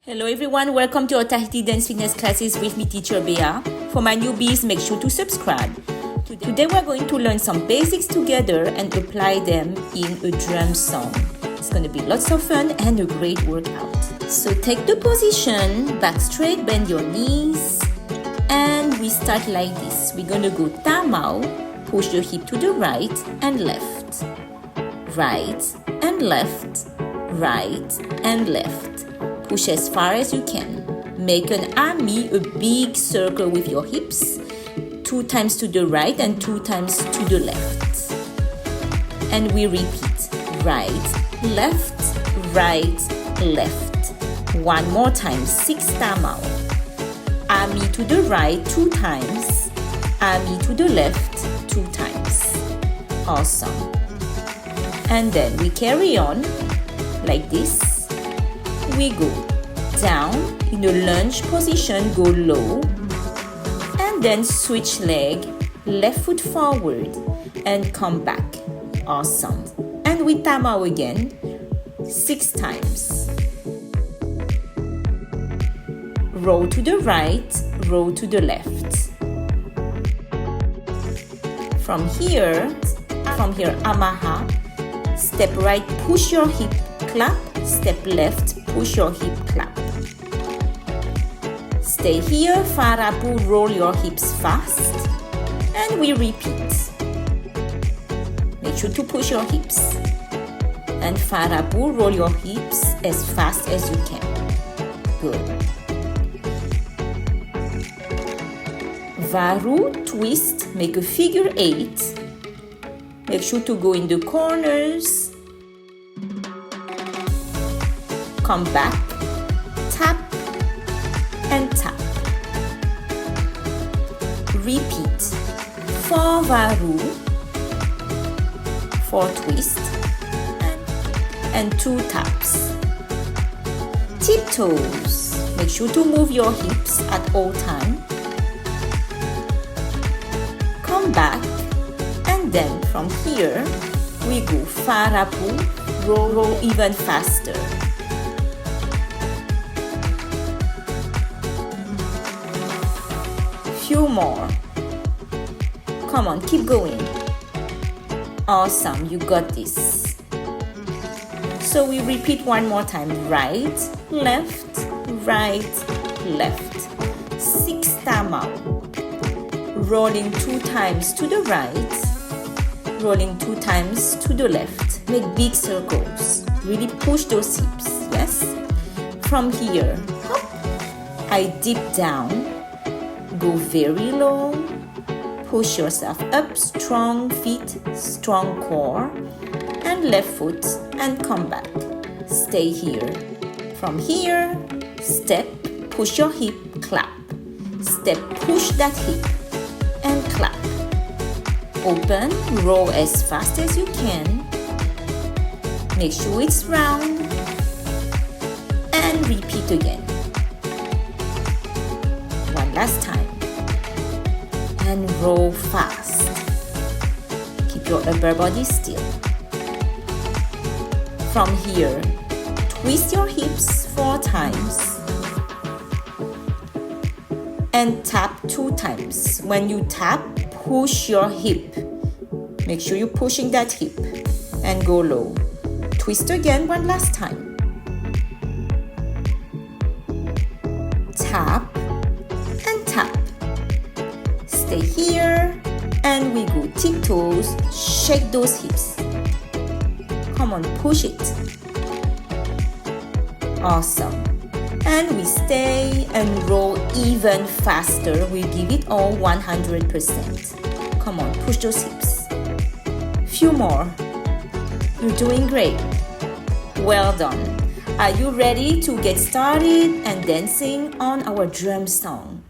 Hello everyone, welcome to our Tahiti Dance Fitness classes with me, teacher Bea. For my newbies, make sure to subscribe. Today we're going to learn some basics together and apply them in a drum song. It's going to be lots of fun and a great workout. So take the position, back straight, bend your knees, and we start like this. We're going to go tamau, push the hip to the right and left, right and left, right and left. Push as far as you can. Make an ami, a big circle with your hips. 2 times to the right and 2 times to the left. And we repeat. Right, left, right, left. One more time. 6 tamau. Ami to the right 2 times. Ami to the left 2 times. Awesome. And then we carry on like this. We go down in a lunge position, go low, and then switch leg, left foot forward, and come back. Awesome. And we tamau again, 6 times. Roll to the right, roll to the left. From here, amaha, step right, push your hip, clap, step left, push your hip, clap. Stay here, farapu, roll your hips fast, and we repeat. Make sure to push your hips, and farapu, roll your hips as fast as you can. Good. Varu, twist, make a figure 8. Make sure to go in the corners. Come back, tap, and tap. Repeat. 4 varu, 4 twist, and 2 taps. Tiptoes. Make sure to move your hips at all time. Come back, and then from here, we go farapu, roll even faster. Few more. Come on, keep going. Awesome, you got this. So we repeat one more time. Right, left, 6 tamau. Rolling 2 times to the right, rolling 2 times to the left. Make big circles. Really push those hips, yes? From here, hop, I dip down. Go very low, push yourself up, strong feet, strong core, and left foot, and come back. Stay here. From here, step, push your hip, clap. Step, push that hip, and clap. Open, roll as fast as you can. Make sure it's round, and repeat again. One last time. And roll fast. Keep your upper body still. From here, twist your hips 4 times and tap 2 times. When you tap, push your hip. Make sure you're pushing that hip and go low. Twist again one last time. Tap and tap. Stay here, and we go tiptoes, shake those hips. Come on, push it. Awesome. And we stay and roll even faster. We give it all 100%. Come on, push those hips. Few more. You're doing great. Well done. Are you ready to get started and dancing on our drum song?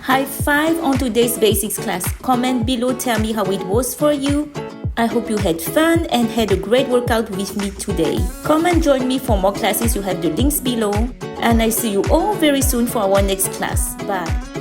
High five on today's basics class. Comment below, tell me how it was for you. I hope you had fun and had a great workout with me today. Come and join me for more classes, you have the links below. And I see you all very soon for our next class. Bye.